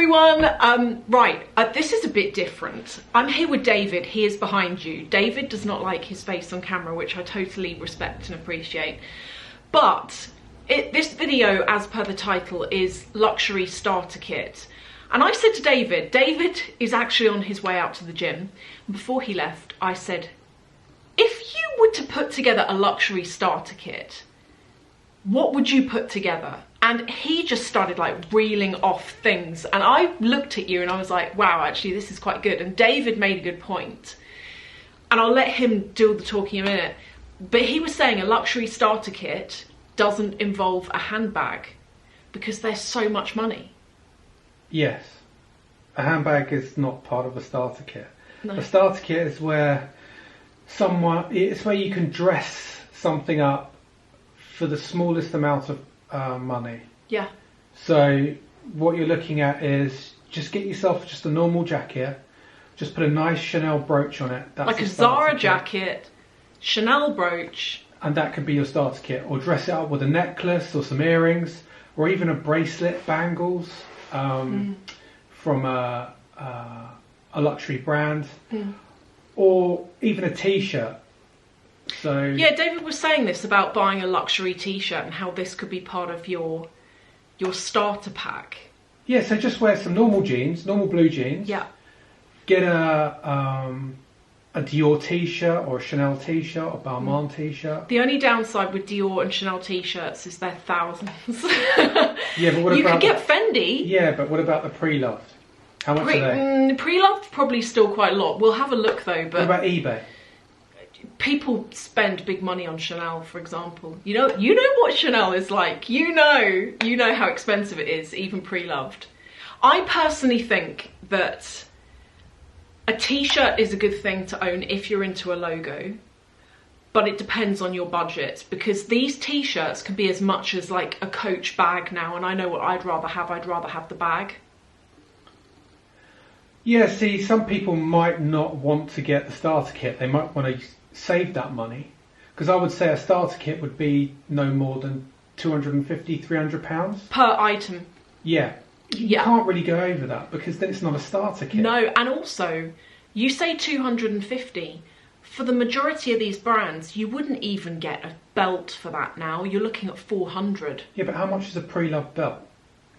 everyone. This is a bit different. I'm here with David. He is behind you. David does not like his face on camera, which I totally respect and appreciate. But this video, as per the title, is luxury starter kit. And I said to David is actually on his way out to the gym. Before he left, I said, if you were to put together a luxury starter kit, what would you put together? And he just started like reeling off things. And I looked at you and I was like, wow, actually, this is quite good. And David made a good point. And I'll let him do all the talking in a minute. But he was saying a luxury starter kit doesn't involve a handbag because there's so much money. Yes. A handbag is not part of a starter kit. No. A starter kit is where it's where you can dress something up for the smallest amount of money. Yeah. So what you're looking at is just get yourself just a normal jacket, just put a nice Chanel brooch on it. That's like a Zara jacket, Chanel brooch. And that could be your starter kit. Or dress it up with a necklace or some earrings or even a bracelet, bangles from a luxury brand or even a t-shirt. So yeah, David was saying this about buying a luxury t-shirt and how this could be part of your starter pack. Yeah, so just wear some normal jeans, normal blue jeans. Yeah. Get a Dior t-shirt or a Chanel t-shirt or Balmain t-shirt. The only downside with Dior and Chanel t-shirts is they're thousands. Yeah, but what you about could get Fendi. Yeah, but what about the pre-loved? How much are they? Pre-loved probably still quite a lot. We'll have a look though. But what about eBay? People spend big money on Chanel, for example. You know what Chanel is like. You know how expensive it is, even pre-loved. I personally think that a t-shirt is a good thing to own if you're into a logo, but it depends on your budget because these t-shirts can be as much as like a Coach bag now, and I know what I'd rather have. I'd rather have the bag. Yeah, see, some people might not want to get the starter kit. They might want to save that money because I would say a starter kit would be no more than £250–300 per item. Yeah. You can't really go over that because then it's not a starter kit. No, and also you say 250. For the majority of these brands, you wouldn't even get a belt for that now. You're looking at 400. Yeah, but how much is a pre-loved belt?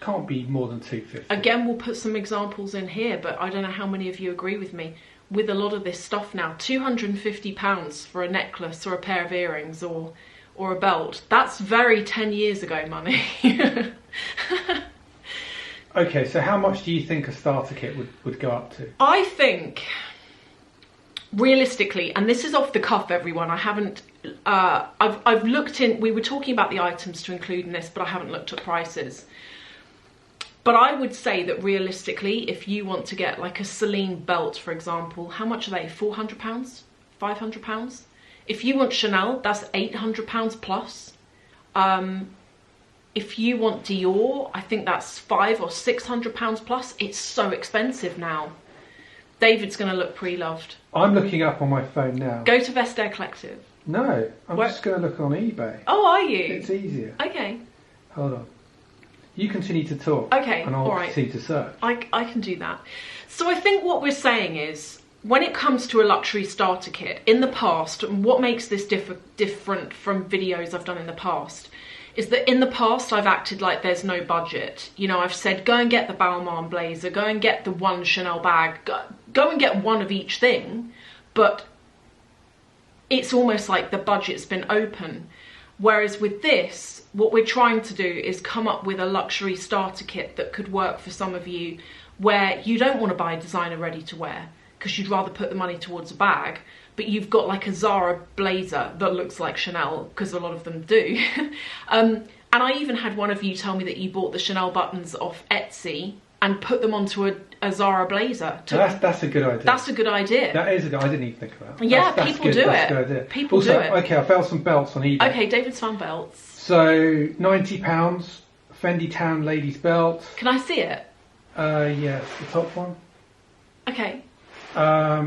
Can't be more than 250. Again, we'll put some examples in here, but I don't know how many of you agree with me. With a lot of this stuff now, £250 for a necklace or a pair of earrings or a belt, that's very 10 years ago money. Okay, so how much do you think a starter kit would go up to? I think, realistically, and this is off the cuff, everyone, I haven't, I've looked in, we were talking about the items to include in this, but I haven't looked at prices. But I would say that realistically, if you want to get like a Celine belt, for example, how much are they? £400? £500? If you want Chanel, that's £800 plus. If you want Dior, I think that's £500 or £600 plus. It's so expensive now. David's going to look pre-loved. I'm looking up on my phone now. Go to Vestiaire Collective. No, I'm just going to look on eBay. Oh, are you? It's easier. Okay. Hold on. You continue to talk. Okay, and I'll all right. continue to search. I can do that. So I think what we're saying is, when it comes to a luxury starter kit, in the past, and what makes this different from videos I've done in the past, is that in the past I've acted like there's no budget. You know, I've said, go and get the Balmain blazer, go and get the one Chanel bag, go and get one of each thing, but it's almost like the budget's been open. Whereas with this, what we're trying to do is come up with a luxury starter kit that could work for some of you where you don't want to buy designer ready to wear because you'd rather put the money towards a bag, but you've got like a Zara blazer that looks like Chanel, because a lot of them do. And I even had one of you tell me that you bought the Chanel buttons off Etsy and put them onto a Zara blazer. That's a good idea. That's a good idea. That is a good. I didn't even think about that. Yeah, that's people good. do That's it. a good idea. People also, do it. Okay, I found some belts on eBay. Okay, David's found belts. So £90, Fendi Tan ladies belt. Can I see it? Yes, the top one. Okay.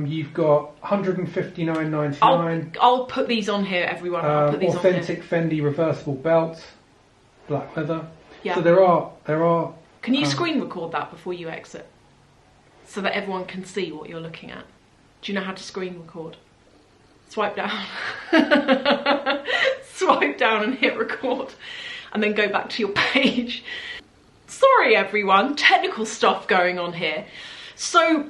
You've got £159.99. I'll put these on here, everyone. I'll put these authentic on here. Fendi reversible belt, black leather. Yeah. So there are Can you screen record that before you exit? So that everyone can see what you're looking at. Do you know how to screen record? Swipe down. Swipe down and hit record. And then go back to your page. Sorry everyone, technical stuff going on here. So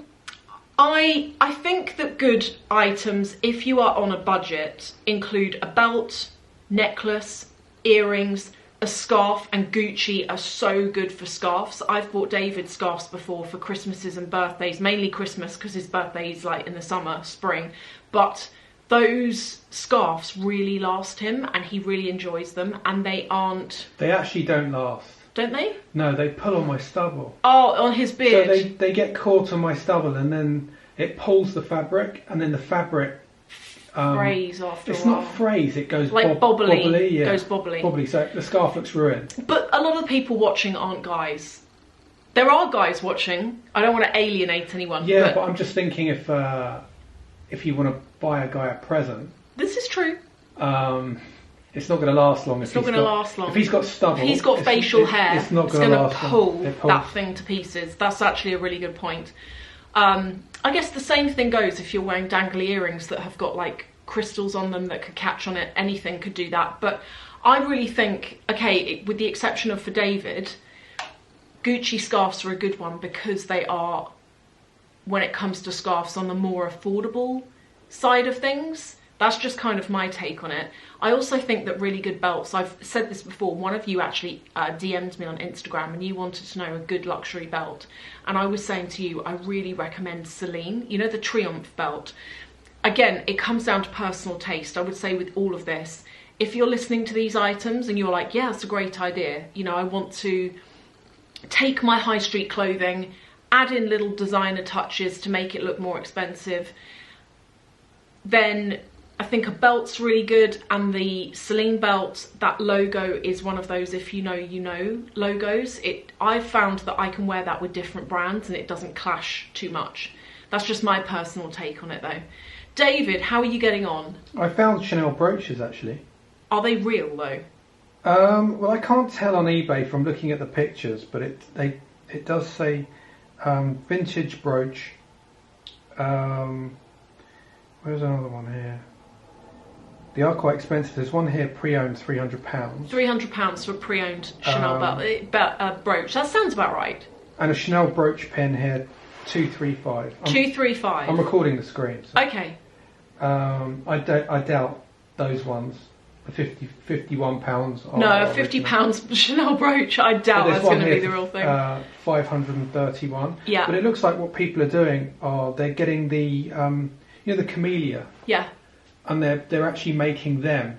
I think that good items, if you are on a budget, include a belt, necklace, earrings, a scarf, and Gucci are so good for scarves. I've bought David scarves before for Christmases and birthdays, mainly Christmas because his birthday is like in the summer, spring. But those scarves really last him and he really enjoys them, and they aren't... They actually don't last. Don't they? No, they pull on my stubble. Oh, on his beard. So they get caught on my stubble and then it pulls the fabric and then the fabric... frays after a while. It's not frays, it goes like bobbly. Bobbly, yeah. Goes bobbly. Bobbly, so the scarf looks ruined. But a lot of the people watching aren't guys. There are guys watching. I don't want to alienate anyone. Yeah, but I'm just thinking if you want to buy a guy a present... This is true. It's not going to last long. It's not going to last long. If he's got stubble... If he's got facial hair, it's not going going to last pull long. that thing to pieces. That's actually a really good point. I guess the same thing goes if you're wearing dangly earrings that have got like crystals on them that could catch on it. Anything could do that. But I really think, okay, with the exception of for David, Gucci scarves are a good one because they are, when it comes to scarves, on the more affordable side of things. That's just kind of my take on it. I also think that really good belts, I've said this before, one of you actually DM'd me on Instagram and you wanted to know a good luxury belt. And I was saying to you, I really recommend Celine, you know, the Triumph belt. Again, it comes down to personal taste. I would say with all of this, if you're listening to these items and you're like, yeah, it's a great idea. You know, I want to take my high street clothing, add in little designer touches to make it look more expensive, then I think a belt's really good, and the Celine belt, that logo is one of those if you know, you know logos. I've found that I can wear that with different brands and it doesn't clash too much. That's just my personal take on it though. David, how are you getting on? I found Chanel brooches actually. Are they real though? Well, I can't tell on eBay from looking at the pictures, but it does say vintage brooch. Where's another one here? They are quite expensive. There's one here pre-owned, £300. £300 for a pre-owned Chanel brooch. That sounds about right. And a Chanel brooch pin here, £235. £235. I'm recording the screen. So. Okay. I doubt those ones. The £51. No, a £50 Chanel brooch. I doubt that's going to be the real thing. 531. Yeah. But it looks like what people are doing are they're getting the you know, the camellia. Yeah. And they're actually making them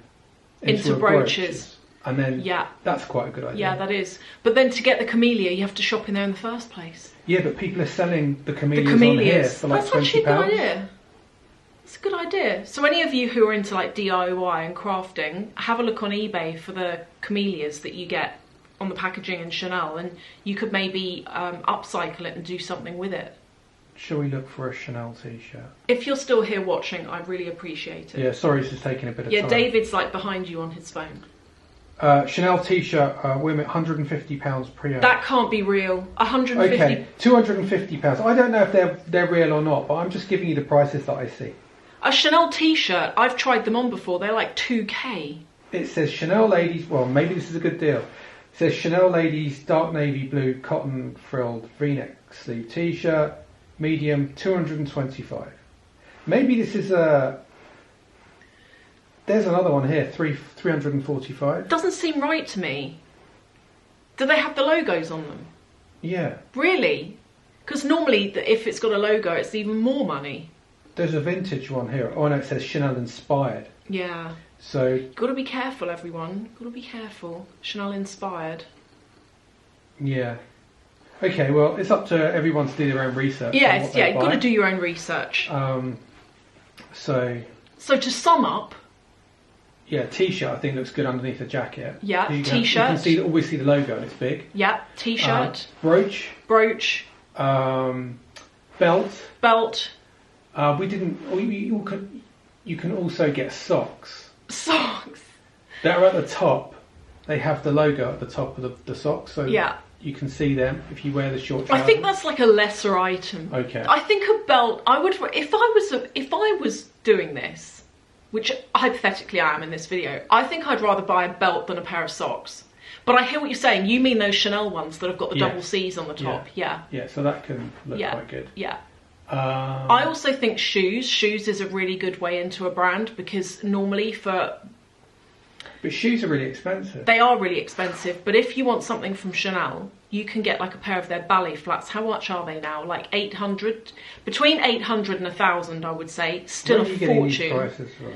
into brooches. And then that's quite a good idea. Yeah, that is. But then to get the camellia, you have to shop in there in the first place. Yeah, but people are selling the camellias on here for like £20. That's actually a good idea. It's a good idea. So any of you who are into like DIY and crafting, have a look on eBay for the camellias that you get on the packaging in Chanel, and you could maybe upcycle it and do something with it. Shall we look for a Chanel t-shirt? If you're still here watching, I'd really appreciate it. Yeah, sorry this is taking a bit of time. Yeah, David's like behind you on his phone. Chanel t-shirt, women, £150 pre-owned. That can't be real. 150. Okay, £250. I don't know if they're real or not, but I'm just giving you the prices that I see. A Chanel t-shirt, I've tried them on before. They're like 2K. It says Chanel ladies. Well, maybe this is a good deal. It says Chanel ladies dark navy blue cotton frilled V-neck sleeve t-shirt. Medium, 225. Maybe this is a... There's another one here, 345. Doesn't seem right to me. Do they have the logos on them? Yeah. Really? Because normally, if it's got a logo, it's even more money. There's a vintage one here. Oh no, it says Chanel inspired. Yeah. So... Got to be careful, everyone. Got to be careful. Chanel inspired. Yeah. Okay, well, it's up to everyone to do their own research. Yes, yeah, you've got to do your own research. So to sum up... Yeah, t-shirt I think looks good underneath a jacket. Yeah, t-shirt. You can always see the logo and it's big. Yeah, t-shirt. Brooch. Belt. You can also get socks. Socks. That are at the top. They have the logo at the top of the socks. So yeah. you can see them if you wear the short I trousers. think that's like a lesser item. Okay. I think a belt. I would, if I was doing this, which hypothetically I am in this video, I think I'd rather buy a belt than a pair of socks. But I hear what you're saying. You mean those Chanel ones that have got the double C's on the top? Yeah. Yeah. So that can look quite good. Yeah. I also think shoes is a really good way into a brand, because normally but shoes are really expensive. they are really expensive, but if you want something from Chanel, you can get like a pair of their ballet flats. How much are they now? Like 800, between 800 and 1,000, I would say. Still Where are you a getting fortune. these prices from?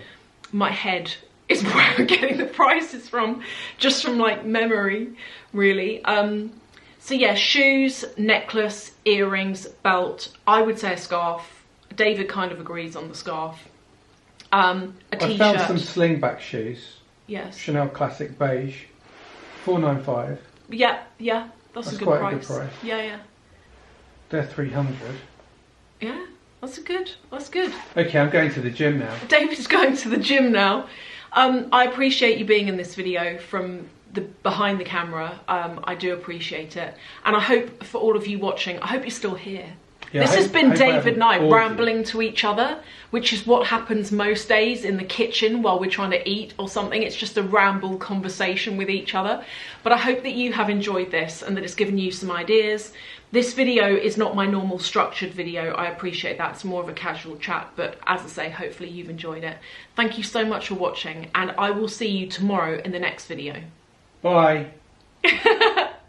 My head is where I'm getting the prices from, just from like memory, really. So yeah, shoes, necklace, earrings, belt. I would say a scarf. David kind of agrees on the scarf. A t-shirt. I found some slingback shoes. Yes. Chanel Classic Beige, $495. Yeah, that's a good quite price. a good price. Yeah. They're $300. Yeah, that's good. Okay, I'm going to the gym now. David's going to the gym now. I appreciate you being in this video from the behind the camera. I do appreciate it, and I hope for all of you watching, I hope you're still here. Yeah, This has been David and I bored you. rambling to each other, which is what happens most days in the kitchen while we're trying to eat or something. It's just a ramble conversation with each other. But I hope that you have enjoyed this and that it's given you some ideas. This video is not my normal structured video. I appreciate that. It's more of a casual chat. But as I say, hopefully you've enjoyed it. Thank you so much for watching, and I will see you tomorrow in the next video. Bye.